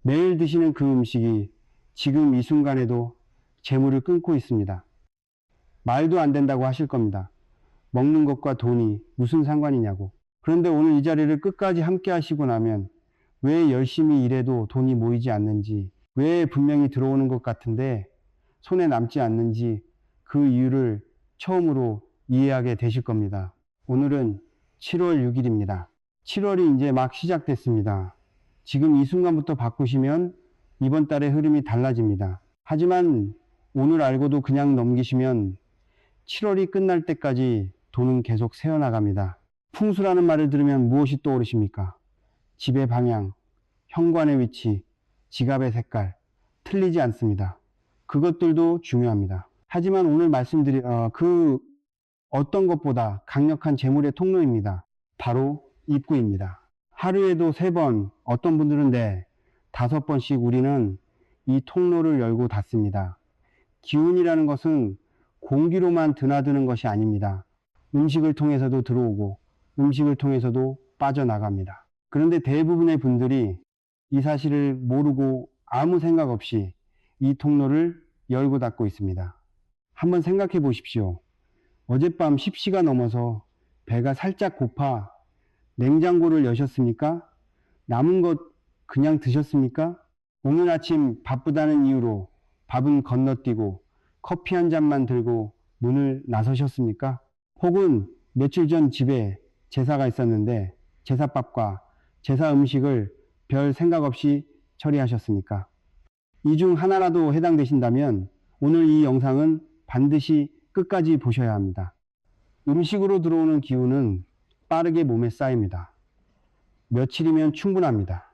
매일 드시는 그 음식이 지금 이 순간에도 재물을 끊고 있습니다. 말도 안 된다고 하실 겁니다. 먹는 것과 돈이 무슨 상관이냐고. 그런데 오늘 이 자리를 끝까지 함께 하시고 나면 왜 열심히 일해도 돈이 모이지 않는지, 왜 분명히 들어오는 것 같은데 손에 남지 않는지 그 이유를 처음으로 이해하게 되실 겁니다. 오늘은 7월 6일입니다. 7월이 이제 막 시작됐습니다. 지금 이 순간부터 바꾸시면 이번 달의 흐름이 달라집니다. 하지만 오늘 알고도 그냥 넘기시면 7월이 끝날 때까지 돈은 계속 새어나갑니다. 풍수라는 말을 들으면 무엇이 떠오르십니까? 집의 방향, 현관의 위치, 지갑의 색깔, 틀리지 않습니다. 그것들도 중요합니다. 하지만 오늘 말씀드린 그 어떤 것보다 강력한 재물의 통로입니다. 바로 입구입니다. 하루에도 3번, 어떤 분들은 5번씩 우리는 이 통로를 열고 닫습니다. 기운이라는 것은 공기로만 드나드는 것이 아닙니다. 음식을 통해서도 들어오고 음식을 통해서도 빠져나갑니다. 그런데 대부분의 분들이 이 사실을 모르고 아무 생각 없이 이 통로를 열고 닫고 있습니다. 한번 생각해 보십시오. 어젯밤 10시가 넘어서 배가 살짝 고파 냉장고를 여셨습니까? 남은 것 그냥 드셨습니까? 오늘 아침 바쁘다는 이유로 밥은 건너뛰고 커피 한 잔만 들고 문을 나서셨습니까? 혹은 며칠 전 집에 제사가 있었는데 제사밥과 제사 음식을 별 생각 없이 처리하셨습니까? 이 중 하나라도 해당되신다면 오늘 이 영상은 반드시 끝까지 보셔야 합니다. 음식으로 들어오는 기운은 빠르게 몸에 쌓입니다. 며칠이면 충분합니다.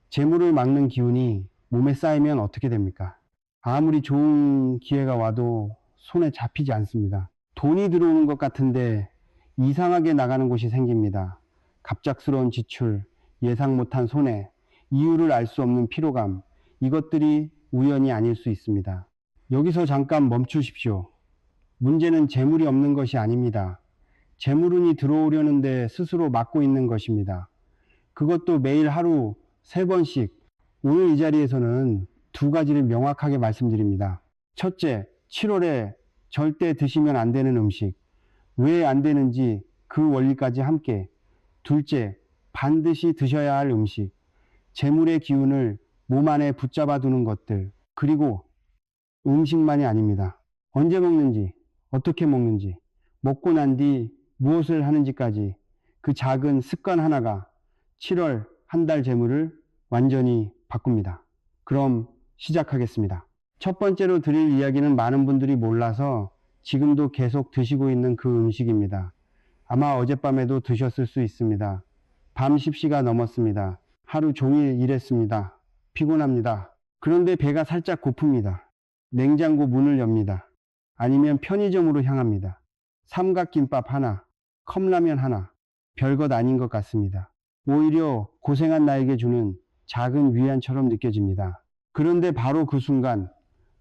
재물을 막는 기운이 몸에 쌓이면 어떻게 됩니까? 아무리 좋은 기회가 와도 손에 잡히지 않습니다. 돈이 들어오는 것 같은데 이상하게 나가는 곳이 생깁니다. 갑작스러운 지출, 예상 못한 손해, 이유를 알 수 없는 피로감, 이것들이 우연이 아닐 수 있습니다. 여기서 잠깐 멈추십시오. 문제는 재물이 없는 것이 아닙니다. 재물운이 들어오려는데 스스로 막고 있는 것입니다. 그것도 매일 하루 3번씩. 오늘 이 자리에서는 2가지를 명확하게 말씀드립니다. 첫째, 7월에 절대 드시면 안 되는 음식. 왜 안 되는지 그 원리까지 함께. 둘째, 반드시 드셔야 할 음식. 재물의 기운을 몸 안에 붙잡아 두는 것들. 그리고 음식만이 아닙니다. 언제 먹는지, 어떻게 먹는지, 먹고 난 뒤 무엇을 하는지까지 그 작은 습관 하나가 7월 한 달 재물을 완전히 바꿉니다. 그럼 시작하겠습니다. 첫 번째로 드릴 이야기는 많은 분들이 몰라서 지금도 계속 드시고 있는 그 음식입니다. 아마 어젯밤에도 드셨을 수 있습니다. 밤 10시가 넘었습니다. 하루 종일 일했습니다. 피곤합니다. 그런데 배가 살짝 고픕니다. 냉장고 문을 엽니다. 아니면 편의점으로 향합니다. 삼각김밥 하나, 컵라면 하나, 별것 아닌 것 같습니다. 오히려 고생한 나에게 주는 작은 위안처럼 느껴집니다. 그런데 바로 그 순간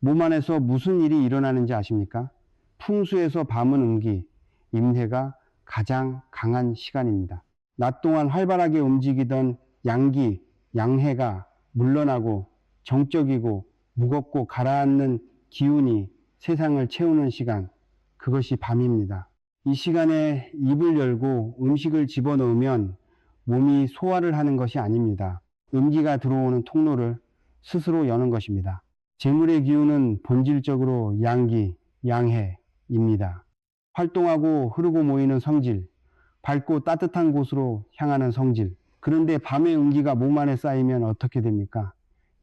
몸 안에서 무슨 일이 일어나는지 아십니까? 풍수에서 밤은 음기, 임해가 가장 강한 시간입니다. 낮 동안 활발하게 움직이던 양기, 양해가 물러나고 정적이고 무겁고 가라앉는 기운이 세상을 채우는 시간, 그것이 밤입니다. 이 시간에 입을 열고 음식을 집어넣으면 몸이 소화를 하는 것이 아닙니다. 음기가 들어오는 통로를 스스로 여는 것입니다. 재물의 기운은 본질적으로 양기, 양해입니다. 활동하고 흐르고 모이는 성질, 밝고 따뜻한 곳으로 향하는 성질. 그런데 밤의 음기가 몸 안에 쌓이면 어떻게 됩니까?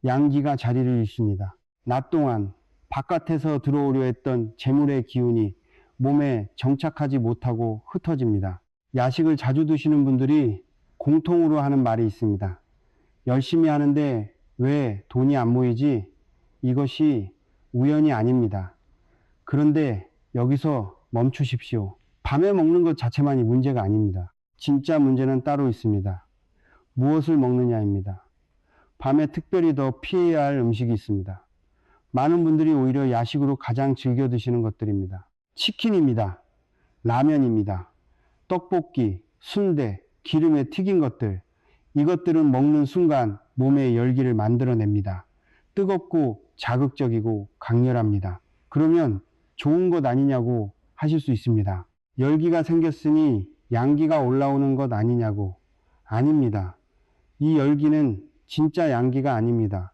양기가 자리를 잃습니다. 낮 동안 바깥에서 들어오려 했던 재물의 기운이 몸에 정착하지 못하고 흩어집니다. 야식을 자주 드시는 분들이 공통으로 하는 말이 있습니다. 열심히 하는데 왜 돈이 안 모이지? 이것이 우연이 아닙니다. 그런데 여기서 멈추십시오. 밤에 먹는 것 자체만이 문제가 아닙니다. 진짜 문제는 따로 있습니다. 무엇을 먹느냐입니다. 밤에 특별히 더 피해야 할 음식이 있습니다. 많은 분들이 오히려 야식으로 가장 즐겨 드시는 것들입니다. 치킨입니다. 라면입니다. 떡볶이, 순대, 기름에 튀긴 것들. 이것들은 먹는 순간 몸에 열기를 만들어냅니다. 뜨겁고 자극적이고 강렬합니다. 그러면 좋은 것 아니냐고 하실 수 있습니다. 열기가 생겼으니 양기가 올라오는 것 아니냐고. 아닙니다. 이 열기는 진짜 양기가 아닙니다.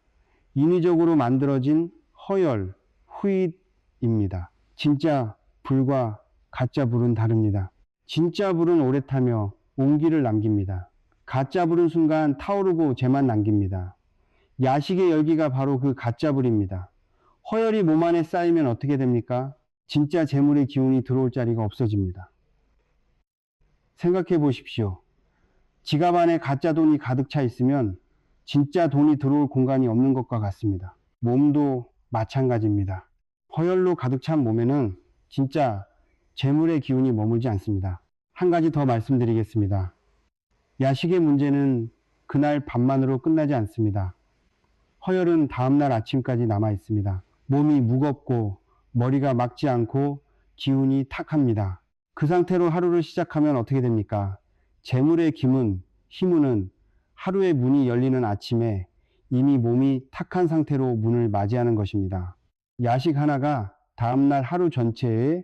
인위적으로 만들어진 허열, 후잇입니다. 진짜 불과 가짜 불은 다릅니다. 진짜 불은 오래 타며 온기를 남깁니다. 가짜 불은 순간 타오르고 재만 남깁니다. 야식의 열기가 바로 그 가짜 불입니다. 허열이 몸 안에 쌓이면 어떻게 됩니까? 진짜 재물의 기운이 들어올 자리가 없어집니다. 생각해 보십시오. 지갑 안에 가짜 돈이 가득 차 있으면 진짜 돈이 들어올 공간이 없는 것과 같습니다. 몸도 마찬가지입니다. 허열로 가득 찬 몸에는 진짜 재물의 기운이 머물지 않습니다. 한 가지 더 말씀드리겠습니다. 야식의 문제는 그날 밤만으로 끝나지 않습니다. 허열은 다음날 아침까지 남아 있습니다. 몸이 무겁고 머리가 막지 않고 기운이 탁합니다. 그 상태로 하루를 시작하면 어떻게 됩니까? 재물의 힘은 하루의 문이 열리는 아침에 이미 몸이 탁한 상태로 문을 맞이하는 것입니다. 야식 하나가 다음날 하루 전체의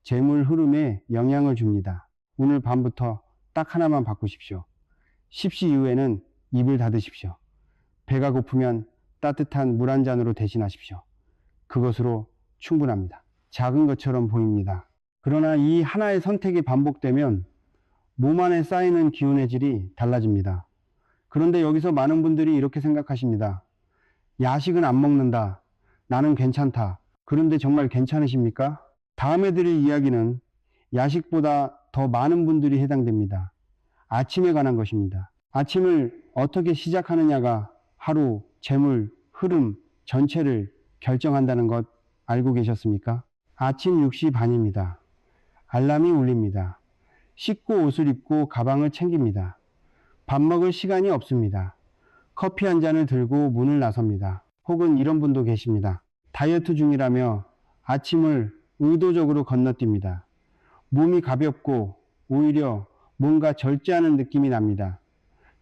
재물 흐름에 영향을 줍니다. 오늘 밤부터 딱 하나만 바꾸십시오. 10시 이후에는 입을 닫으십시오. 배가 고프면 따뜻한 물 한 잔으로 대신하십시오. 그것으로 충분합니다. 작은 것처럼 보입니다. 그러나 이 하나의 선택이 반복되면 몸 안에 쌓이는 기운의 질이 달라집니다. 그런데 여기서 많은 분들이 이렇게 생각하십니다. 야식은 안 먹는다. 나는 괜찮다. 그런데 정말 괜찮으십니까? 다음에 드릴 이야기는 야식보다 더 많은 분들이 해당됩니다. 아침에 관한 것입니다. 아침을 어떻게 시작하느냐가 하루, 재물, 흐름 전체를 결정한다는 것 알고 계셨습니까? 아침 6시 반입니다. 알람이 울립니다. 씻고 옷을 입고 가방을 챙깁니다. 밥 먹을 시간이 없습니다. 커피 한 잔을 들고 문을 나섭니다. 혹은 이런 분도 계십니다. 다이어트 중이라며 아침을 의도적으로 건너뜁니다. 몸이 가볍고 오히려 뭔가 절제하는 느낌이 납니다.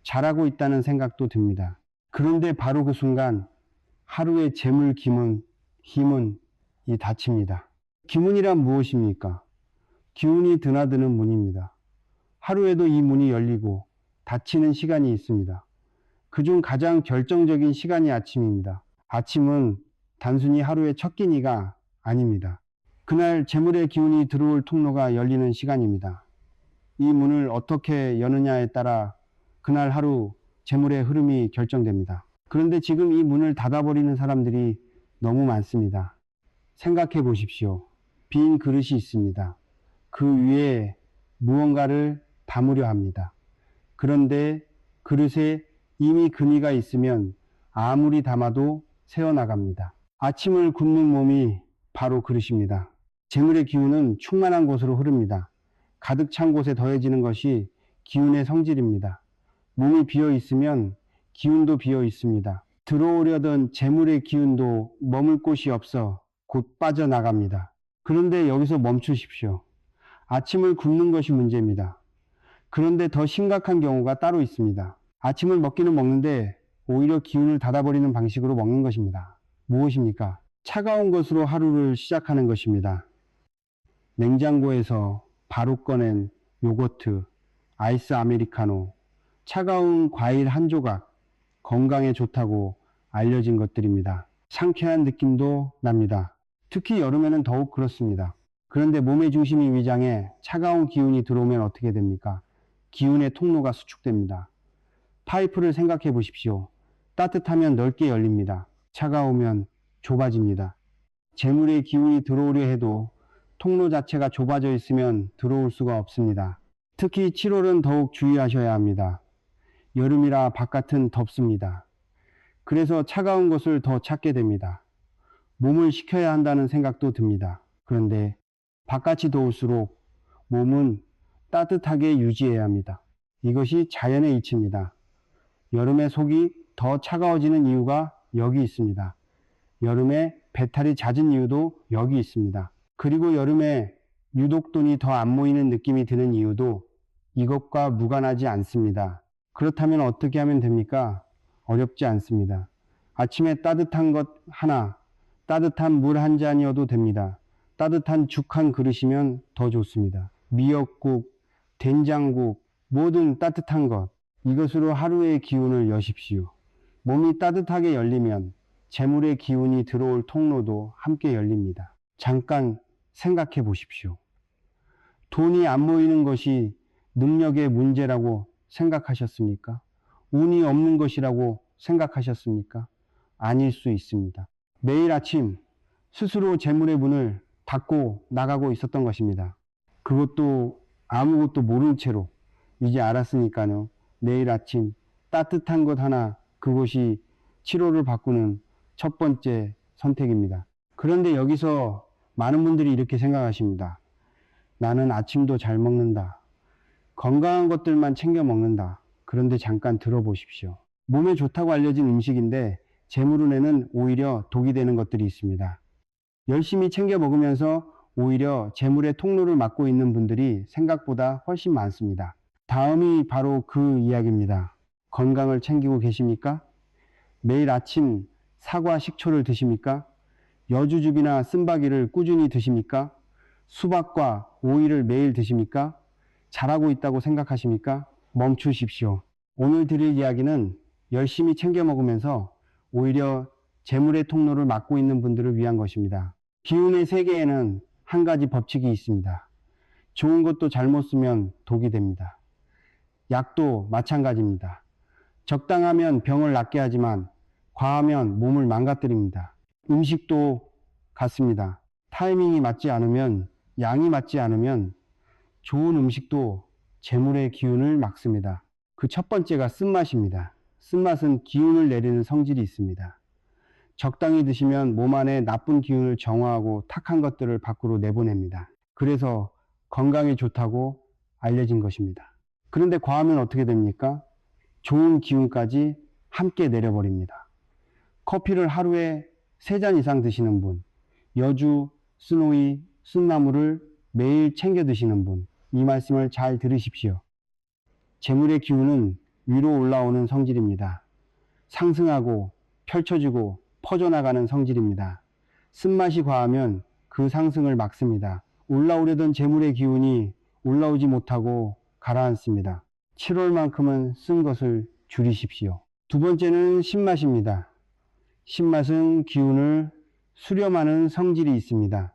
잘하고 있다는 생각도 듭니다. 그런데 바로 그 순간 하루의 재물 힘은 닫힙니다. 기문이란 무엇입니까? 기운이 드나드는 문입니다. 하루에도 이 문이 열리고 닫히는 시간이 있습니다. 그중 가장 결정적인 시간이 아침입니다. 아침은 단순히 하루의 첫 끼니가 아닙니다. 그날 재물의 기운이 들어올 통로가 열리는 시간입니다. 이 문을 어떻게 여느냐에 따라 그날 하루 재물의 흐름이 결정됩니다. 그런데 지금 이 문을 닫아버리는 사람들이 너무 많습니다. 생각해 보십시오. 빈 그릇이 있습니다. 그 위에 무언가를 담으려 합니다. 그런데 그릇에 이미 금이가 있으면 아무리 담아도 새어나갑니다. 아침을 굶는 몸이 바로 그릇입니다. 재물의 기운은 충만한 곳으로 흐릅니다. 가득 찬 곳에 더해지는 것이 기운의 성질입니다. 몸이 비어 있으면 기운도 비어 있습니다. 들어오려던 재물의 기운도 머물 곳이 없어 곧 빠져나갑니다. 그런데 여기서 멈추십시오. 아침을 굶는 것이 문제입니다. 그런데 더 심각한 경우가 따로 있습니다. 아침을 먹기는 먹는데 오히려 기운을 닫아버리는 방식으로 먹는 것입니다. 무엇입니까? 차가운 것으로 하루를 시작하는 것입니다. 냉장고에서 바로 꺼낸 요거트, 아이스 아메리카노, 차가운 과일 한 조각, 건강에 좋다고 알려진 것들입니다. 상쾌한 느낌도 납니다. 특히 여름에는 더욱 그렇습니다. 그런데 몸의 중심이 위장해 차가운 기운이 들어오면 어떻게 됩니까? 기운의 통로가 수축됩니다. 파이프를 생각해 보십시오. 따뜻하면 넓게 열립니다. 차가우면 좁아집니다. 재물의 기운이 들어오려 해도 통로 자체가 좁아져 있으면 들어올 수가 없습니다. 특히 7월은 더욱 주의하셔야 합니다. 여름이라 바깥은 덥습니다. 그래서 차가운 것을 더 찾게 됩니다. 몸을 식혀야 한다는 생각도 듭니다. 그런데 바깥이 더울수록 몸은 따뜻하게 유지해야 합니다. 이것이 자연의 이치입니다. 여름에 속이 더 차가워지는 이유가 여기 있습니다. 여름에 배탈이 잦은 이유도 여기 있습니다. 그리고 여름에 유독 돈이 더 안 모이는 느낌이 드는 이유도 이것과 무관하지 않습니다. 그렇다면 어떻게 하면 됩니까? 어렵지 않습니다. 아침에 따뜻한 것 하나, 따뜻한 물 한 잔이어도 됩니다. 따뜻한 죽 한 그릇이면 더 좋습니다. 미역국, 된장국, 뭐든 따뜻한 것, 이것으로 하루의 기운을 여십시오. 몸이 따뜻하게 열리면 재물의 기운이 들어올 통로도 함께 열립니다. 잠깐 생각해 보십시오. 돈이 안 모이는 것이 능력의 문제라고 생각하셨습니까? 운이 없는 것이라고 생각하셨습니까? 아닐 수 있습니다. 매일 아침 스스로 재물의 문을 닫고 나가고 있었던 것입니다. 그것도 아무것도 모른 채로 이제 알았으니까요. 내일 아침 따뜻한 것 하나, 그것이 치료를 바꾸는 첫 번째 선택입니다. 그런데 여기서 많은 분들이 이렇게 생각하십니다. 나는 아침도 잘 먹는다. 건강한 것들만 챙겨 먹는다. 그런데 잠깐 들어보십시오. 몸에 좋다고 알려진 음식인데 재물운에는 오히려 독이 되는 것들이 있습니다. 열심히 챙겨 먹으면서 오히려 재물의 통로를 막고 있는 분들이 생각보다 훨씬 많습니다. 다음이 바로 그 이야기입니다. 건강을 챙기고 계십니까? 매일 아침 사과 식초를 드십니까? 여주즙이나 쓴바귀를 꾸준히 드십니까? 수박과 오이를 매일 드십니까? 잘하고 있다고 생각하십니까? 멈추십시오. 오늘 드릴 이야기는 열심히 챙겨 먹으면서 오히려 재물의 통로를 막고 있는 분들을 위한 것입니다. 기운의 세계에는 한 가지 법칙이 있습니다. 좋은 것도 잘못 쓰면 독이 됩니다. 약도 마찬가지입니다. 적당하면 병을 낫게 하지만 과하면 몸을 망가뜨립니다. 음식도 같습니다. 타이밍이 맞지 않으면, 양이 맞지 않으면 좋은 음식도 재물의 기운을 막습니다. 그 첫 번째가 쓴맛입니다. 쓴맛은 기운을 내리는 성질이 있습니다. 적당히 드시면 몸 안에 나쁜 기운을 정화하고 탁한 것들을 밖으로 내보냅니다. 그래서 건강에 좋다고 알려진 것입니다. 그런데 과하면 어떻게 됩니까? 좋은 기운까지 함께 내려버립니다. 커피를 하루에 3잔 이상 드시는 분, 여주, 쓴오이, 쓴나물을 매일 챙겨 드시는 분, 이 말씀을 잘 들으십시오. 재물의 기운은 위로 올라오는 성질입니다. 상승하고 펼쳐지고 퍼져나가는 성질입니다. 쓴맛이 과하면 그 상승을 막습니다. 올라오려던 재물의 기운이 올라오지 못하고 가라앉습니다. 7월만큼은 쓴 것을 줄이십시오. 두 번째는 신맛입니다. 신맛은 기운을 수렴하는 성질이 있습니다.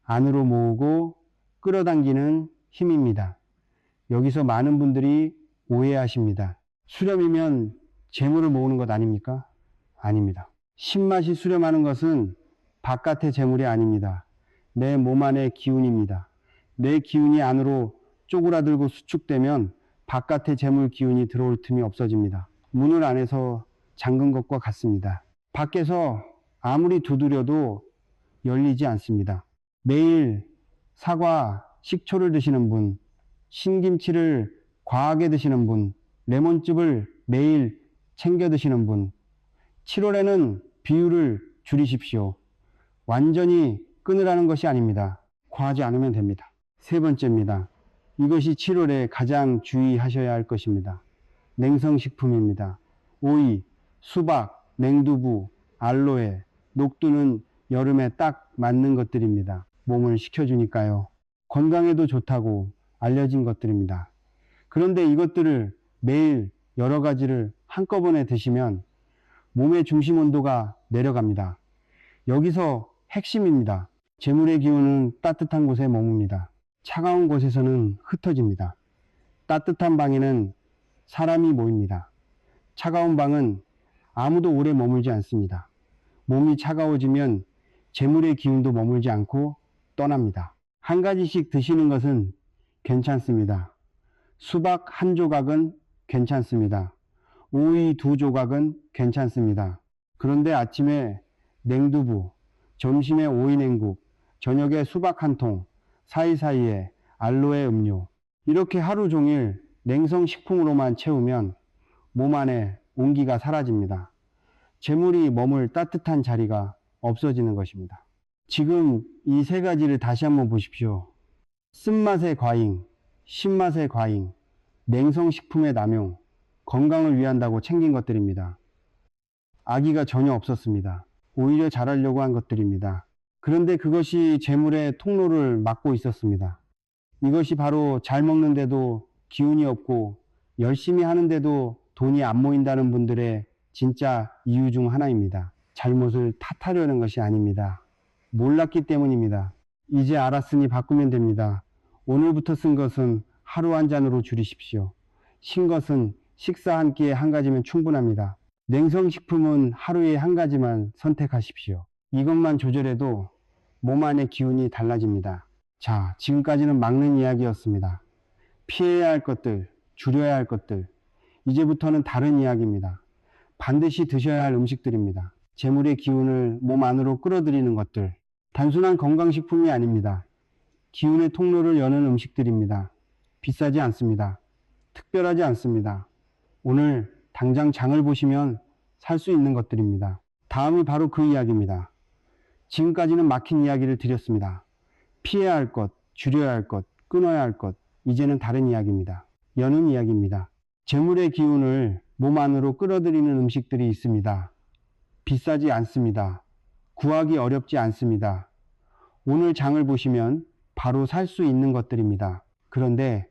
안으로 모으고 끌어당기는 힘입니다. 여기서 많은 분들이 오해하십니다. 수렴이면 재물을 모으는 것 아닙니까? 아닙니다. 신맛이 수렴하는 것은 바깥의 재물이 아닙니다. 내 몸 안의 기운입니다. 내 기운이 안으로 쪼그라들고 수축되면 바깥의 재물 기운이 들어올 틈이 없어집니다. 문을 안에서 잠근 것과 같습니다. 밖에서 아무리 두드려도 열리지 않습니다. 매일 사과, 식초를 드시는 분, 신김치를 과하게 드시는 분, 레몬즙을 매일 챙겨 드시는 분, 7월에는 비율을 줄이십시오. 완전히 끊으라는 것이 아닙니다. 과하지 않으면 됩니다. 세 번째입니다. 이것이 7월에 가장 주의하셔야 할 것입니다. 냉성식품입니다. 오이, 수박, 냉두부, 알로에, 녹두는 여름에 딱 맞는 것들입니다. 몸을 식혀주니까요. 건강에도 좋다고 알려진 것들입니다. 그런데 이것들을 매일 여러 가지를 한꺼번에 드시면 몸의 중심 온도가 내려갑니다. 여기서 핵심입니다. 재물의 기운은 따뜻한 곳에 머뭅니다. 차가운 곳에서는 흩어집니다. 따뜻한 방에는 사람이 모입니다. 차가운 방은 아무도 오래 머물지 않습니다. 몸이 차가워지면 재물의 기운도 머물지 않고 떠납니다. 한 가지씩 드시는 것은 괜찮습니다. 수박 한 조각은 괜찮습니다. 오이 2조각은 괜찮습니다. 그런데 아침에 냉두부, 점심에 오이 냉국, 저녁에 수박 한 통, 사이사이에 알로에 음료, 이렇게 하루 종일 냉성식품으로만 채우면 몸 안에 온기가 사라집니다. 재물이 머물 따뜻한 자리가 없어지는 것입니다. 지금 이 세 가지를 다시 한번 보십시오. 쓴맛의 과잉, 신맛의 과잉, 냉성식품의 남용, 건강을 위한다고 챙긴 것들입니다. 악의가 전혀 없었습니다. 오히려 잘하려고 한 것들입니다. 그런데 그것이 재물의 통로를 막고 있었습니다. 이것이 바로 잘 먹는데도 기운이 없고 열심히 하는데도 돈이 안 모인다는 분들의 진짜 이유 중 하나입니다. 잘못을 탓하려는 것이 아닙니다. 몰랐기 때문입니다. 이제 알았으니 바꾸면 됩니다. 오늘부터 쓴 것은 하루 한 잔으로 줄이십시오. 신 것은 식사 한 끼에 한 가지면 충분합니다. 냉성식품은 하루에 한 가지만 선택하십시오. 이것만 조절해도 몸 안의 기운이 달라집니다. 자, 지금까지는 막는 이야기였습니다. 피해야 할 것들, 줄여야 할 것들, 이제부터는 다른 이야기입니다. 반드시 드셔야 할 음식들입니다. 재물의 기운을 몸 안으로 끌어들이는 것들, 단순한 건강식품이 아닙니다. 기운의 통로를 여는 음식들입니다. 비싸지 않습니다. 특별하지 않습니다. 오늘 당장 장을 보시면 살 수 있는 것들입니다. 다음이 바로 그 이야기입니다. 지금까지는 막힌 이야기를 드렸습니다. 피해야 할 것, 줄여야 할 것, 끊어야 할 것, 이제는 다른 이야기입니다. 여는 이야기입니다. 재물의 기운을 몸 안으로 끌어들이는 음식들이 있습니다. 비싸지 않습니다. 구하기 어렵지 않습니다. 오늘 장을 보시면 바로 살 수 있는 것들입니다. 그런데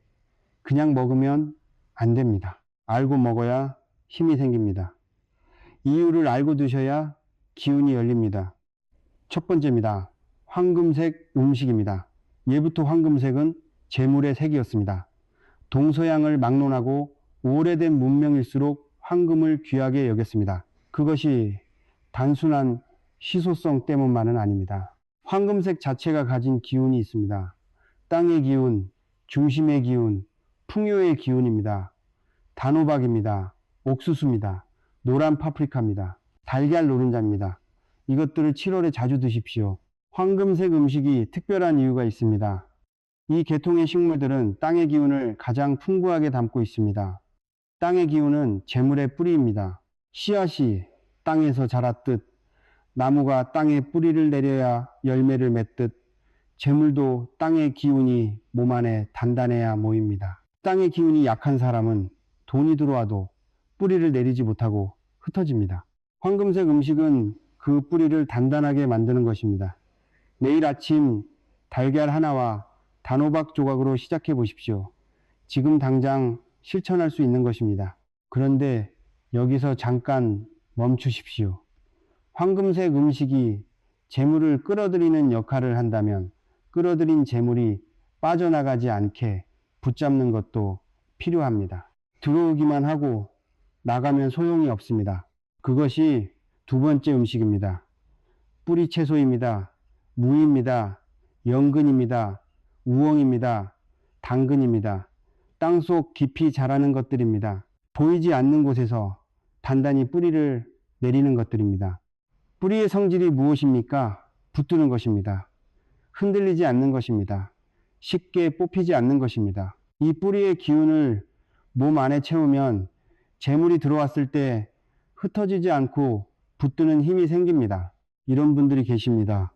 그냥 먹으면 안 됩니다. 알고 먹어야 힘이 생깁니다. 이유를 알고 드셔야 기운이 열립니다. 첫 번째입니다. 황금색 음식입니다. 예부터 황금색은 재물의 색이었습니다. 동서양을 막론하고 오래된 문명일수록 황금을 귀하게 여겼습니다. 그것이 단순한 희소성 때문만은 아닙니다. 황금색 자체가 가진 기운이 있습니다. 땅의 기운, 중심의 기운, 풍요의 기운입니다. 단호박입니다. 옥수수입니다. 노란 파프리카입니다. 달걀 노른자입니다. 이것들을 7월에 자주 드십시오. 황금색 음식이 특별한 이유가 있습니다. 이 계통의 식물들은 땅의 기운을 가장 풍부하게 담고 있습니다. 땅의 기운은 재물의 뿌리입니다. 씨앗이 땅에서 자랐듯 나무가 땅에 뿌리를 내려야 열매를 맺듯 재물도 땅의 기운이 몸 안에 단단해야 모입니다. 땅의 기운이 약한 사람은 돈이 들어와도 뿌리를 내리지 못하고 흩어집니다. 황금색 음식은 그 뿌리를 단단하게 만드는 것입니다. 내일 아침 달걀 하나와 단호박 조각으로 시작해 보십시오. 지금 당장 실천할 수 있는 것입니다. 그런데 여기서 잠깐 멈추십시오. 황금색 음식이 재물을 끌어들이는 역할을 한다면 끌어들인 재물이 빠져나가지 않게 붙잡는 것도 필요합니다. 들어오기만 하고 나가면 소용이 없습니다. 그것이 두 번째 음식입니다. 뿌리 채소입니다. 무입니다. 연근입니다. 우엉입니다. 당근입니다. 땅속 깊이 자라는 것들입니다. 보이지 않는 곳에서 단단히 뿌리를 내리는 것들입니다. 뿌리의 성질이 무엇입니까? 붙드는 것입니다. 흔들리지 않는 것입니다. 쉽게 뽑히지 않는 것입니다. 이 뿌리의 기운을 몸 안에 채우면 재물이 들어왔을 때 흩어지지 않고 붙드는 힘이 생깁니다. 이런 분들이 계십니다.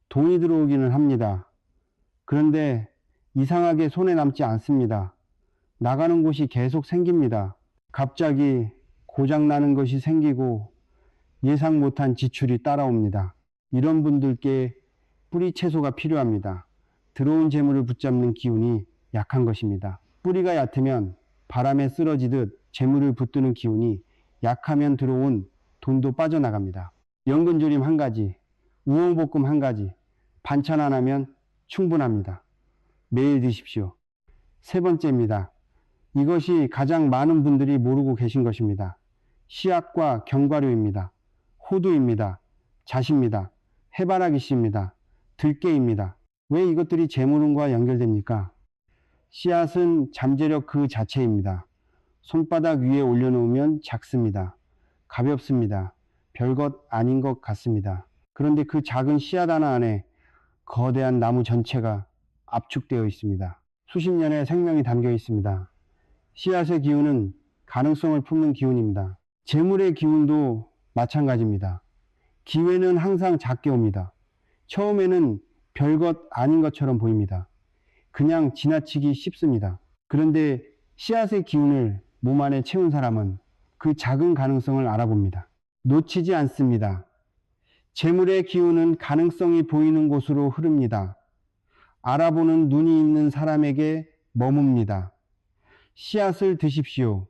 돈이 들어오기는 합니다. 그런데 이상하게 손에 남지 않습니다. 나가는 곳이 계속 생깁니다. 갑자기 고장나는 것이 생기고 예상 못한 지출이 따라옵니다. 이런 분들께 뿌리 채소가 필요합니다. 들어온 재물을 붙잡는 기운이 약한 것입니다. 뿌리가 얕으면 바람에 쓰러지듯 재물을 붙드는 기운이 약하면 들어온 돈도 빠져나갑니다. 연근조림 한 가지, 우엉볶음 한 가지, 반찬 하나면 충분합니다. 매일 드십시오. 세 번째입니다. 이것이 가장 많은 분들이 모르고 계신 것입니다. 씨앗과 견과류입니다. 호두입니다. 잣입니다. 해바라기 씨입니다. 들깨입니다. 왜 이것들이 재물운과 연결됩니까? 씨앗은 잠재력 그 자체입니다. 손바닥 위에 올려놓으면 작습니다. 가볍습니다. 별것 아닌 것 같습니다. 그런데 그 작은 씨앗 하나 안에 거대한 나무 전체가 압축되어 있습니다. 수십 년의 생명이 담겨 있습니다. 씨앗의 기운은 가능성을 품는 기운입니다. 재물의 기운도 마찬가지입니다. 기회는 항상 작게 옵니다. 처음에는 별것 아닌 것처럼 보입니다. 그냥 지나치기 쉽습니다. 그런데 씨앗의 기운을 몸 안에 채운 사람은 그 작은 가능성을 알아봅니다. 놓치지 않습니다. 재물의 기운은 가능성이 보이는 곳으로 흐릅니다. 알아보는 눈이 있는 사람에게 머뭅니다. 씨앗을 드십시오.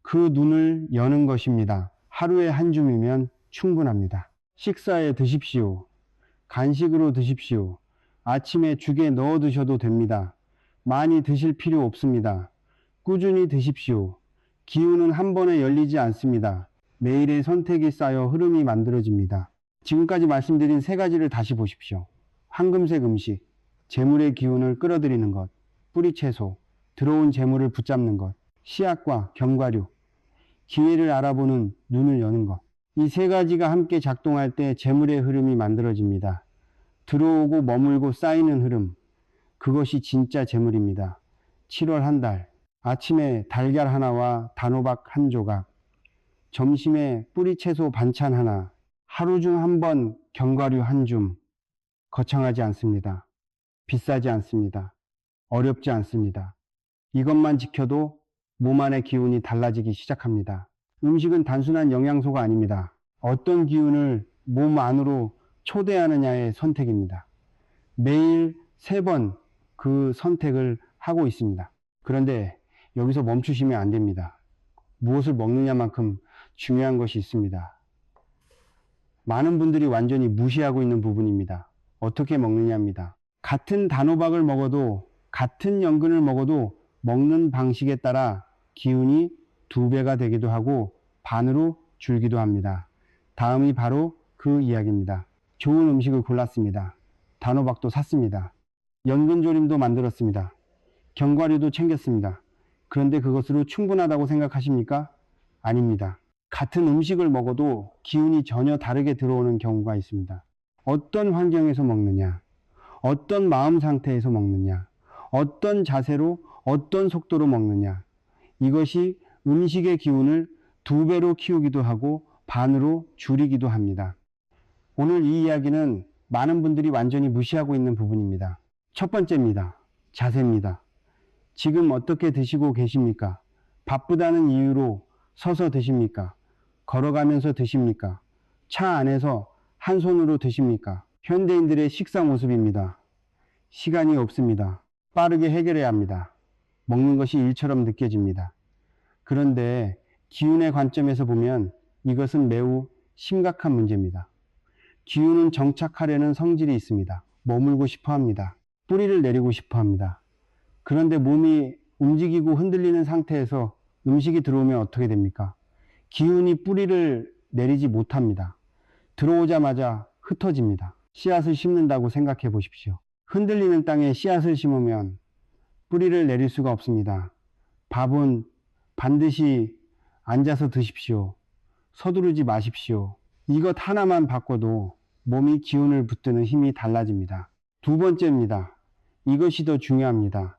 그 눈을 여는 것입니다. 하루에 한 줌이면 충분합니다. 식사에 드십시오. 간식으로 드십시오. 아침에 죽에 넣어 드셔도 됩니다. 많이 드실 필요 없습니다. 꾸준히 드십시오. 기운은 한 번에 열리지 않습니다. 매일의 선택이 쌓여 흐름이 만들어집니다. 지금까지 말씀드린 세 가지를 다시 보십시오. 황금색 음식, 재물의 기운을 끌어들이는 것, 뿌리채소, 들어온 재물을 붙잡는 것, 씨앗과 견과류, 기회를 알아보는 눈을 여는 것. 이 세 가지가 함께 작동할 때 재물의 흐름이 만들어집니다. 들어오고 머물고 쌓이는 흐름, 그것이 진짜 재물입니다. 7월 한 달, 아침에 달걀 하나와 단호박 한 조각, 점심에 뿌리채소 반찬 하나, 하루 중 한 번 견과류 한 줌. 거창하지 않습니다. 비싸지 않습니다. 어렵지 않습니다. 이것만 지켜도 몸 안의 기운이 달라지기 시작합니다. 음식은 단순한 영양소가 아닙니다. 어떤 기운을 몸 안으로 초대하느냐의 선택입니다. 매일 3번 그 선택을 하고 있습니다. 그런데 여기서 멈추시면 안 됩니다. 무엇을 먹느냐만큼 중요한 것이 있습니다. 많은 분들이 완전히 무시하고 있는 부분입니다. 어떻게 먹느냐입니다. 같은 단호박을 먹어도, 같은 연근을 먹어도 먹는 방식에 따라 기운이 2배가 되기도 하고 반으로 줄기도 합니다. 다음이 바로 그 이야기입니다. 좋은 음식을 골랐습니다. 단호박도 샀습니다. 연근조림도 만들었습니다. 견과류도 챙겼습니다. 그런데 그것으로 충분하다고 생각하십니까? 아닙니다. 같은 음식을 먹어도 기운이 전혀 다르게 들어오는 경우가 있습니다. 어떤 환경에서 먹느냐, 어떤 마음 상태에서 먹느냐, 어떤 자세로, 어떤 속도로 먹느냐, 이것이 음식의 기운을 2배로 키우기도 하고 반으로 줄이기도 합니다. 오늘 이 이야기는 많은 분들이 완전히 무시하고 있는 부분입니다. 첫 번째입니다. 자세입니다. 지금 어떻게 드시고 계십니까? 바쁘다는 이유로 서서 드십니까? 걸어가면서 드십니까? 차 안에서 한 손으로 드십니까? 현대인들의 식사 모습입니다. 시간이 없습니다. 빠르게 해결해야 합니다. 먹는 것이 일처럼 느껴집니다. 그런데 기운의 관점에서 보면 이것은 매우 심각한 문제입니다. 기운은 정착하려는 성질이 있습니다. 머물고 싶어 합니다. 뿌리를 내리고 싶어 합니다. 그런데 몸이 움직이고 흔들리는 상태에서 음식이 들어오면 어떻게 됩니까? 기운이 뿌리를 내리지 못합니다. 들어오자마자 흩어집니다. 씨앗을 심는다고 생각해 보십시오. 흔들리는 땅에 씨앗을 심으면 뿌리를 내릴 수가 없습니다. 밥은 반드시 앉아서 드십시오. 서두르지 마십시오. 이것 하나만 바꿔도 몸이 기운을 붙드는 힘이 달라집니다. 두 번째입니다. 이것이 더 중요합니다.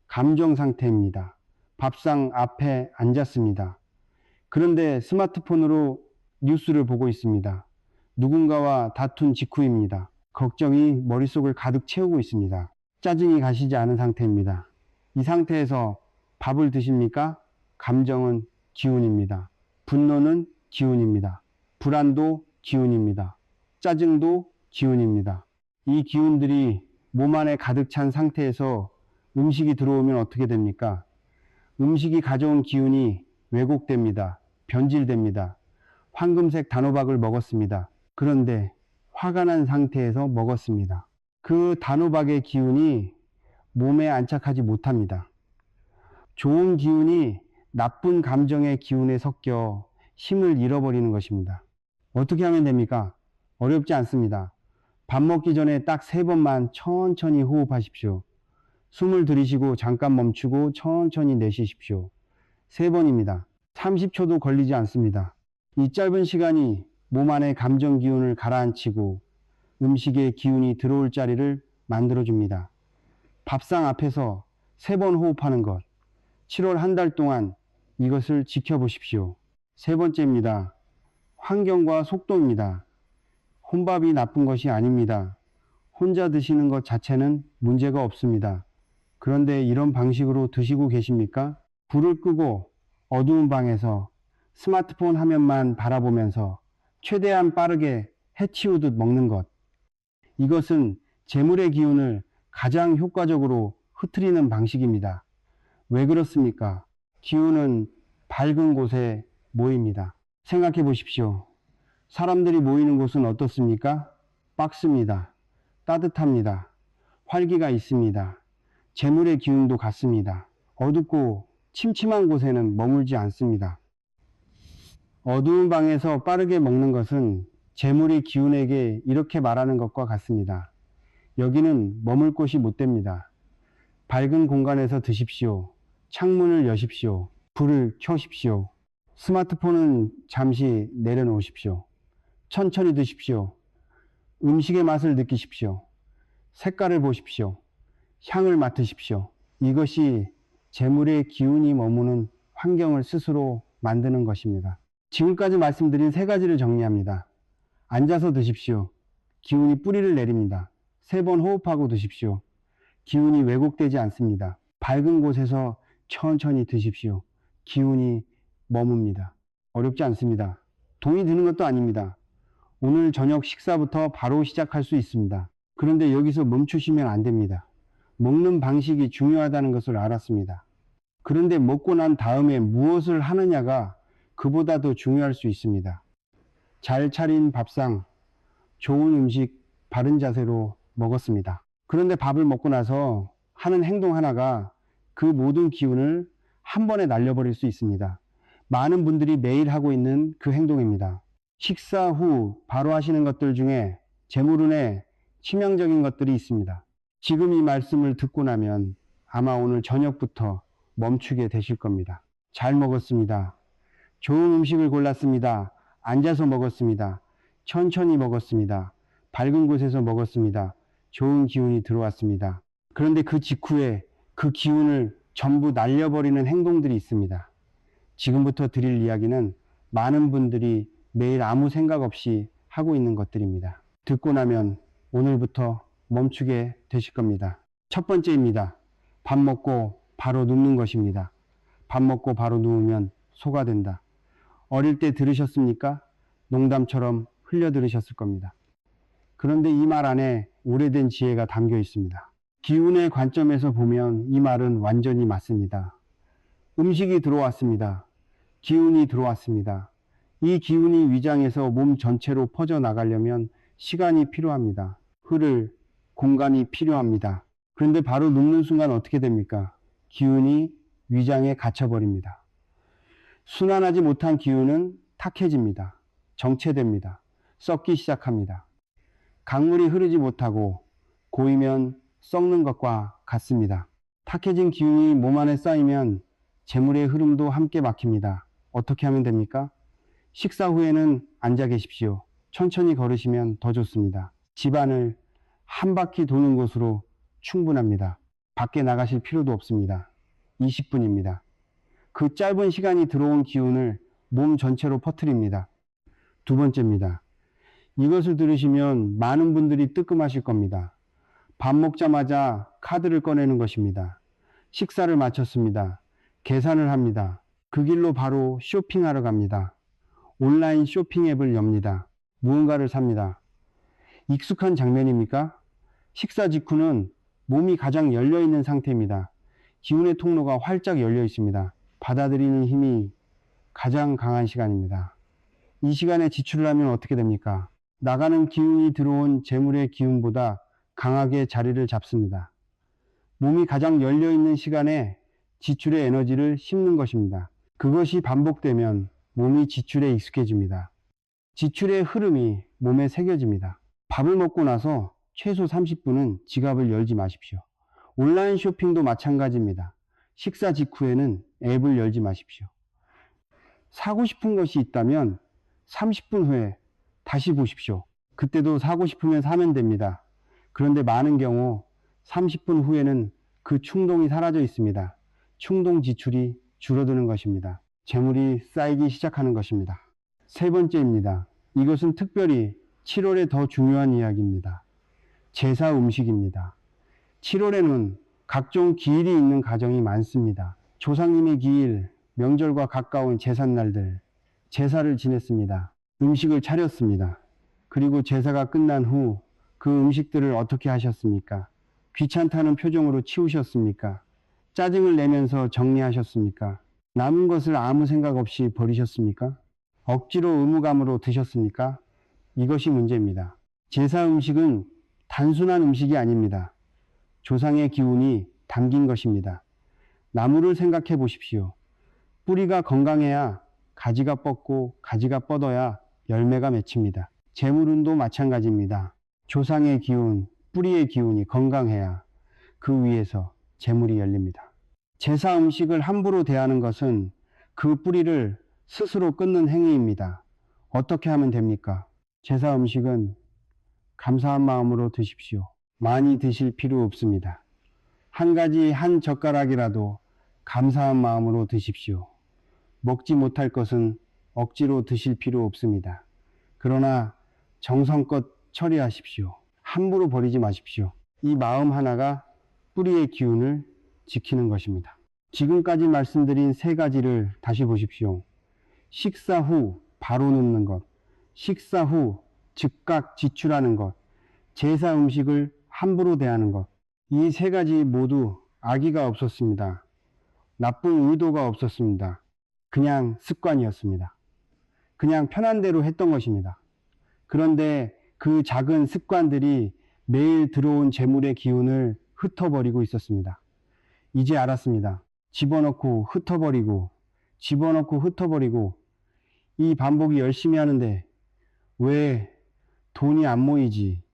감정 상태입니다. 밥상 앞에 앉았습니다. 그런데 스마트폰으로 뉴스를 보고 있습니다. 누군가와 다툰 직후입니다. 걱정이 머릿속을 가득 채우고 있습니다. 짜증이 가시지 않은 상태입니다. 이 상태에서 밥을 드십니까? 감정은 기운입니다. 분노는 기운입니다. 불안도 기운입니다. 짜증도 기운입니다. 이 기운들이 몸 안에 가득 찬 상태에서 음식이 들어오면 어떻게 됩니까? 음식이 가져온 기운이 왜곡됩니다. 변질됩니다. 황금색 단호박을 먹었습니다. 그런데 화가 난 상태에서 먹었습니다. 그 단호박의 기운이 몸에 안착하지 못합니다. 좋은 기운이 나쁜 감정의 기운에 섞여 힘을 잃어버리는 것입니다. 어떻게 하면 됩니까? 어렵지 않습니다. 밥 먹기 전에 딱 3번만 천천히 호흡하십시오. 숨을 들이쉬고 잠깐 멈추고 천천히 내쉬십시오. 3번입니다. 30초도 걸리지 않습니다. 이 짧은 시간이 몸 안의 감정 기운을 가라앉히고 음식의 기운이 들어올 자리를 만들어줍니다. 밥상 앞에서 3번 호흡하는 것. 7월 한 달 동안 이것을 지켜보십시오. 세 번째입니다. 환경과 속도입니다. 혼밥이 나쁜 것이 아닙니다. 혼자 드시는 것 자체는 문제가 없습니다. 그런데 이런 방식으로 드시고 계십니까? 불을 끄고 어두운 방에서 스마트폰 화면만 바라보면서 최대한 빠르게 해치우듯 먹는 것. 이것은 재물의 기운을 가장 효과적으로 흐트리는 방식입니다. 왜 그렇습니까? 기운은 밝은 곳에 모입니다. 생각해 보십시오. 사람들이 모이는 곳은 어떻습니까? 밝습니다. 따뜻합니다. 활기가 있습니다. 재물의 기운도 같습니다. 어둡고 침침한 곳에는 머물지 않습니다. 어두운 방에서 빠르게 먹는 것은 재물의 기운에게 이렇게 말하는 것과 같습니다. 여기는 머물 곳이 못 됩니다. 밝은 공간에서 드십시오. 창문을 여십시오. 불을 켜십시오. 스마트폰은 잠시 내려놓으십시오. 천천히 드십시오. 음식의 맛을 느끼십시오. 색깔을 보십시오. 향을 맡으십시오. 이것이 재물의 기운이 머무는 환경을 스스로 만드는 것입니다. 지금까지 말씀드린 세 가지를 정리합니다. 앉아서 드십시오. 기운이 뿌리를 내립니다. 3번 호흡하고 드십시오. 기운이 왜곡되지 않습니다. 밝은 곳에서 천천히 드십시오. 기운이 머뭅니다. 어렵지 않습니다. 돈이 드는 것도 아닙니다. 오늘 저녁 식사부터 바로 시작할 수 있습니다. 그런데 여기서 멈추시면 안 됩니다. 먹는 방식이 중요하다는 것을 알았습니다. 그런데 먹고 난 다음에 무엇을 하느냐가 그보다 더 중요할 수 있습니다. 잘 차린 밥상, 좋은 음식, 바른 자세로 먹었습니다. 그런데 밥을 먹고 나서 하는 행동 하나가 그 모든 기운을 한 번에 날려버릴 수 있습니다. 많은 분들이 매일 하고 있는 그 행동입니다. 식사 후 바로 하시는 것들 중에 재물운에 치명적인 것들이 있습니다. 지금 이 말씀을 듣고 나면 아마 오늘 저녁부터 멈추게 되실 겁니다. 잘 먹었습니다. 좋은 음식을 골랐습니다. 앉아서 먹었습니다. 천천히 먹었습니다. 밝은 곳에서 먹었습니다. 좋은 기운이 들어왔습니다. 그런데 그 직후에 그 기운을 전부 날려버리는 행동들이 있습니다. 지금부터 드릴 이야기는 많은 분들이 매일 아무 생각 없이 하고 있는 것들입니다. 듣고 나면 오늘부터 멈추게 되실 겁니다. 첫 번째입니다. 밥 먹고 바로 눕는 것입니다. 밥 먹고 바로 누우면 소가 된다. 어릴 때 들으셨습니까? 농담처럼 흘려 들으셨을 겁니다. 그런데 이 말 안에 오래된 지혜가 담겨 있습니다. 기운의 관점에서 보면 이 말은 완전히 맞습니다. 음식이 들어왔습니다. 기운이 들어왔습니다. 이 기운이 위장에서 몸 전체로 퍼져나가려면 시간이 필요합니다. 흐를 공간이 필요합니다. 그런데 바로 눕는 순간 어떻게 됩니까? 기운이 위장에 갇혀버립니다. 순환하지 못한 기운은 탁해집니다. 정체됩니다. 썩기 시작합니다. 강물이 흐르지 못하고 고이면 썩는 것과 같습니다. 탁해진 기운이 몸 안에 쌓이면 재물의 흐름도 함께 막힙니다. 어떻게 하면 됩니까? 식사 후에는 앉아 계십시오. 천천히 걸으시면 더 좋습니다. 집안을 한 바퀴 도는 것으로 충분합니다. 밖에 나가실 필요도 없습니다. 20분입니다. 그 짧은 시간이 들어온 기운을 몸 전체로 퍼뜨립니다. 두 번째입니다. 이것을 들으시면 많은 분들이 뜨끔하실 겁니다. 밥 먹자마자 카드를 꺼내는 것입니다. 식사를 마쳤습니다. 계산을 합니다. 그 길로 바로 쇼핑하러 갑니다. 온라인 쇼핑 앱을 엽니다. 무언가를 삽니다. 익숙한 장면입니까? 식사 직후는 몸이 가장 열려있는 상태입니다. 기운의 통로가 활짝 열려 있습니다. 받아들이는 힘이 가장 강한 시간입니다. 이 시간에 지출을 하면 어떻게 됩니까? 나가는 기운이 들어온 재물의 기운보다 강하게 자리를 잡습니다. 몸이 가장 열려있는 시간에 지출의 에너지를 씹는 것입니다. 그것이 반복되면 몸이 지출에 익숙해집니다. 지출의 흐름이 몸에 새겨집니다. 밥을 먹고 나서 최소 30분은 지갑을 열지 마십시오. 온라인 쇼핑도 마찬가지입니다. 식사 직후에는 앱을 열지 마십시오. 사고 싶은 것이 있다면 30분 후에 다시 보십시오. 그때도 사고 싶으면 사면 됩니다. 그런데 많은 경우 30분 후에는 그 충동이 사라져 있습니다. 충동 지출이 줄어드는 것입니다. 재물이 쌓이기 시작하는 것입니다. 세 번째입니다. 이것은 특별히 7월에 더 중요한 이야기입니다. 제사 음식입니다. 7월에는 각종 기일이 있는 가정이 많습니다. 조상님의 기일, 명절과 가까운 제삿날들, 제사를 지냈습니다. 음식을 차렸습니다. 그리고 제사가 끝난 후 그 음식들을 어떻게 하셨습니까? 귀찮다는 표정으로 치우셨습니까? 짜증을 내면서 정리하셨습니까? 남은 것을 아무 생각 없이 버리셨습니까? 억지로 의무감으로 드셨습니까? 이것이 문제입니다. 제사 음식은 단순한 음식이 아닙니다. 조상의 기운이 담긴 것입니다. 나무를 생각해 보십시오. 뿌리가 건강해야 가지가 뻗고 가지가 뻗어야 열매가 맺힙니다. 재물운도 마찬가지입니다. 조상의 기운, 뿌리의 기운이 건강해야 그 위에서 재물이 열립니다. 제사 음식을 함부로 대하는 것은 그 뿌리를 스스로 끊는 행위입니다. 어떻게 하면 됩니까? 제사 음식은 감사한 마음으로 드십시오. 많이 드실 필요 없습니다. 한 가지 한 젓가락이라도 감사한 마음으로 드십시오. 먹지 못할 것은 억지로 드실 필요 없습니다. 그러나 정성껏 처리하십시오. 함부로 버리지 마십시오. 이 마음 하나가 뿌리의 기운을 지키는 것입니다. 지금까지 말씀드린 세 가지를 다시 보십시오. 식사 후 바로 눕는 것, 식사 후 즉각 지출하는 것, 제사 음식을 함부로 대하는 것. 이 세 가지 모두 악의가 없었습니다. 나쁜 의도가 없었습니다. 그냥 습관이었습니다. 그냥 편한 대로 했던 것입니다. 그런데 그 작은 습관들이 매일 들어온 재물의 기운을 흩어버리고 있었습니다. 이제 알았습니다. 집어넣고 흩어버리고 집어넣고 흩어버리고 이 반복이 열심히 하는데 왜 돈이 안 모이지?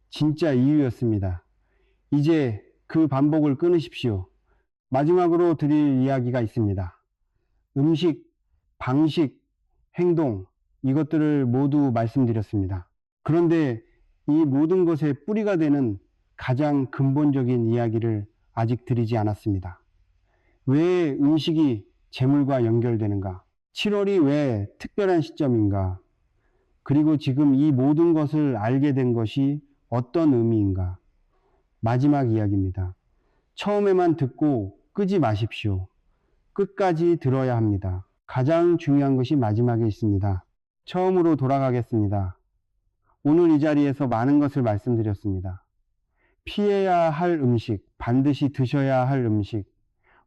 진짜 이유였습니다. 이제 그 반복을 끊으십시오. 마지막으로 드릴 이야기가 있습니다. 음식, 방식, 행동, 이것들을 모두 말씀드렸습니다. 그런데 이 모든 것의 뿌리가 되는 가장 근본적인 이야기를 아직 드리지 않았습니다. 왜 음식이 재물과 연결되는가? 7월이 왜 특별한 시점인가? 그리고 지금 이 모든 것을 알게 된 것이 어떤 의미인가? 마지막 이야기입니다. 처음에만 듣고 끄지 마십시오. 끝까지 들어야 합니다. 가장 중요한 것이 마지막에 있습니다. 처음으로 돌아가겠습니다. 오늘 이 자리에서 많은 것을 말씀드렸습니다. 피해야 할 음식, 반드시 드셔야 할 음식,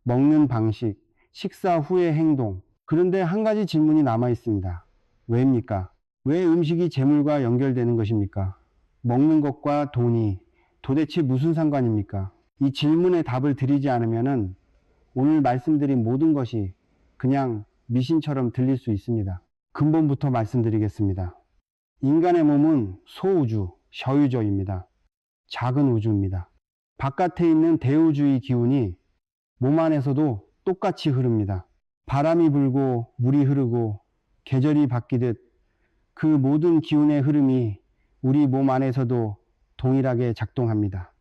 먹는 방식, 식사 후의 행동. 그런데 한 가지 질문이 남아 있습니다. 왜입니까? 왜 음식이 재물과 연결되는 것입니까? 먹는 것과 돈이 도대체 무슨 상관입니까? 이 질문에 답을 드리지 않으면 오늘 말씀드린 모든 것이 그냥 미신처럼 들릴 수 있습니다. 근본부터 말씀드리겠습니다. 인간의 몸은 소우주, 셔유저입니다. 작은 우주입니다. 바깥에 있는 대우주의 기운이 몸 안에서도 똑같이 흐릅니다. 바람이 불고 물이 흐르고 계절이 바뀌듯 그 모든 기운의 흐름이 우리 몸 안에서도 동일하게 작동합니다.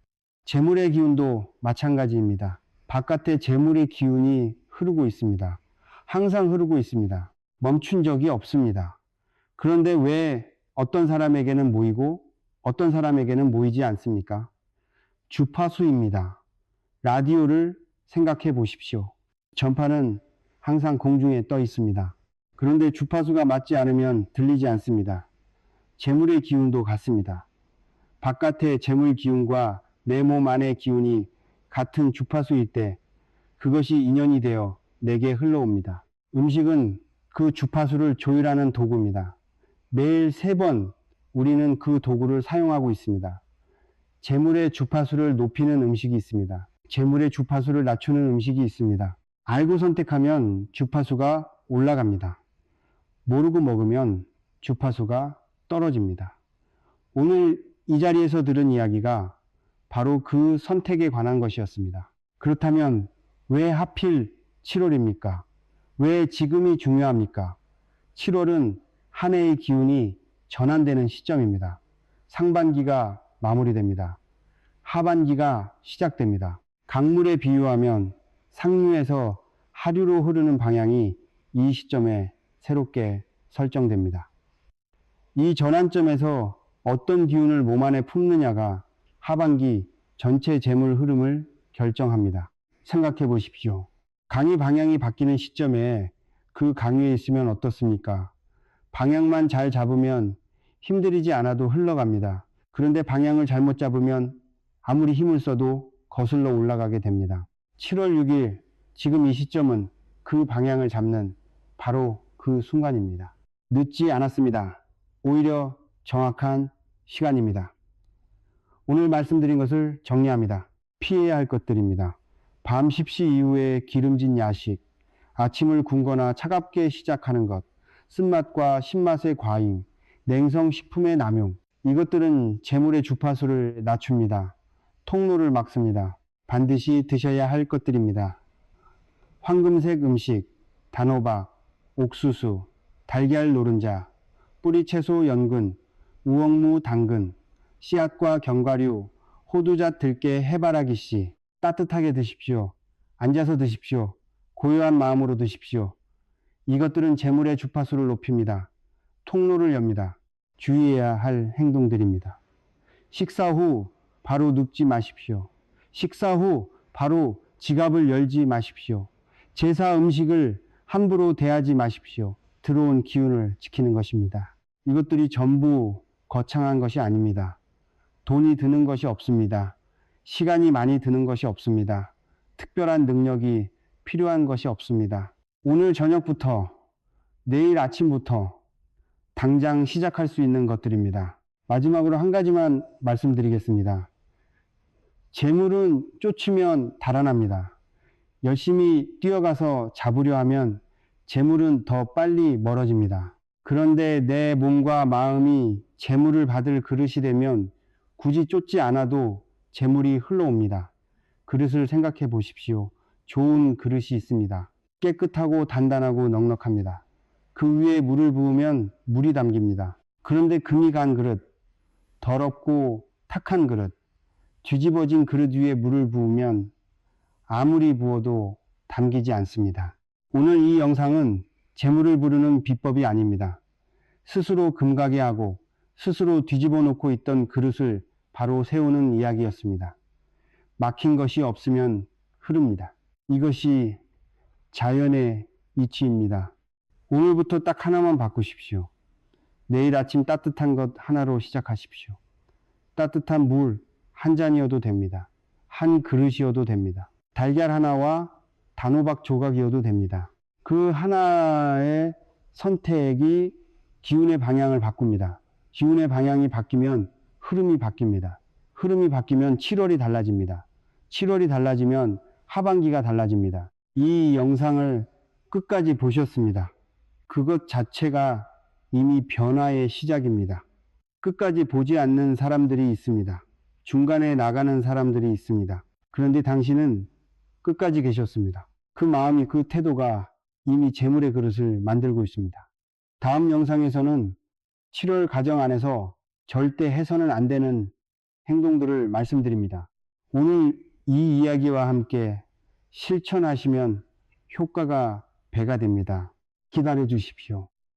재물의 기운도 마찬가지입니다. 바깥에 재물의 기운이 흐르고 있습니다. 항상 흐르고 있습니다. 멈춘 적이 없습니다. 그런데 왜 어떤 사람에게는 모이고 어떤 사람에게는 모이지 않습니까? 주파수입니다. 라디오를 생각해 보십시오. 전파는 항상 공중에 떠 있습니다. 그런데 주파수가 맞지 않으면 들리지 않습니다. 재물의 기운도 같습니다. 바깥의 재물 기운과 내 몸 안의 기운이 같은 주파수일 때 그것이 인연이 되어 내게 흘러옵니다. 음식은 그 주파수를 조율하는 도구입니다. 매일 3번 우리는 그 도구를 사용하고 있습니다. 재물의 주파수를 높이는 음식이 있습니다. 재물의 주파수를 낮추는 음식이 있습니다. 알고 선택하면 주파수가 올라갑니다. 모르고 먹으면 주파수가 떨어집니다. 오늘 이 자리에서 들은 이야기가 바로 그 선택에 관한 것이었습니다. 그렇다면 왜 하필 7월입니까? 왜 지금이 중요합니까? 7월은 한 해의 기운이 전환되는 시점입니다. 상반기가 마무리됩니다. 하반기가 시작됩니다. 강물에 비유하면 상류에서 하류로 흐르는 방향이 이 시점에 새롭게 설정됩니다. 이 전환점에서 어떤 기운을 몸 안에 품느냐가 하반기 전체 재물 흐름을 결정합니다. 생각해 보십시오. 강의 방향이 바뀌는 시점에 그 강의에 있으면 어떻습니까? 방향만 잘 잡으면 힘들이지 않아도 흘러갑니다. 그런데 방향을 잘못 잡으면 아무리 힘을 써도 거슬러 올라가게 됩니다. 7월 6일 지금 이 시점은 그 방향을 잡는 바로 그 순간입니다. 늦지 않았습니다. 오히려 정확한 시간입니다. 오늘 말씀드린 것을 정리합니다. 피해야 할 것들입니다. 밤 10시 이후에 기름진 야식, 아침을 굶거나 차갑게 시작하는 것, 쓴맛과 신맛의 과잉, 냉성식품의 남용, 이것들은 재물의 주파수를 낮춥니다. 통로를 막습니다. 반드시 드셔야 할 것들입니다. 황금색 음식, 단호박, 옥수수, 달걀 노른자, 뿌리채소 연근, 우엉무 당근, 씨앗과 견과류, 호두잣 들깨 해바라기씨, 따뜻하게 드십시오. 앉아서 드십시오. 고요한 마음으로 드십시오. 이것들은 재물의 주파수를 높입니다. 통로를 엽니다. 주의해야 할 행동들입니다. 식사 후 바로 눕지 마십시오. 식사 후 바로 지갑을 열지 마십시오. 제사 음식을 함부로 대하지 마십시오. 들어온 기운을 지키는 것입니다. 이것들이 전부 거창한 것이 아닙니다. 돈이 드는 것이 없습니다. 시간이 많이 드는 것이 없습니다. 특별한 능력이 필요한 것이 없습니다. 오늘 저녁부터 내일 아침부터 당장 시작할 수 있는 것들입니다. 마지막으로 한 가지만 말씀드리겠습니다. 재물은 쫓으면 달아납니다. 열심히 뛰어가서 잡으려 하면 재물은 더 빨리 멀어집니다. 그런데 내 몸과 마음이 재물을 받을 그릇이 되면 굳이 쫓지 않아도 재물이 흘러옵니다. 그릇을 생각해 보십시오. 좋은 그릇이 있습니다. 깨끗하고 단단하고 넉넉합니다. 그 위에 물을 부으면 물이 담깁니다. 그런데 금이 간 그릇, 더럽고 탁한 그릇, 뒤집어진 그릇 위에 물을 부으면 아무리 부어도 담기지 않습니다. 오늘 이 영상은 재물을 부르는 비법이 아닙니다. 스스로 금가게 하고 스스로 뒤집어 놓고 있던 그릇을 바로 세우는 이야기였습니다. 막힌 것이 없으면 흐릅니다. 이것이 자연의 이치입니다. 오늘부터 딱 하나만 바꾸십시오. 내일 아침 따뜻한 것 하나로 시작하십시오. 따뜻한 물 한 잔이어도 됩니다. 한 그릇이어도 됩니다. 달걀 하나와 단호박 조각이어도 됩니다. 그 하나의 선택이 기운의 방향을 바꿉니다. 기운의 방향이 바뀌면 흐름이 바뀝니다. 흐름이 바뀌면 7월이 달라집니다. 7월이 달라지면 하반기가 달라집니다. 이 영상을 끝까지 보셨습니다. 그것 자체가 이미 변화의 시작입니다. 끝까지 보지 않는 사람들이 있습니다. 중간에 나가는 사람들이 있습니다. 그런데 당신은 끝까지 계셨습니다. 그 마음이, 그 태도가 이미 재물의 그릇을 만들고 있습니다. 다음 영상에서는 7월 가정 안에서 절대 해서는 안 되는 행동들을 말씀드립니다. 오늘 이 이야기와 함께 실천하시면 효과가 배가 됩니다. 기다려 주십시오.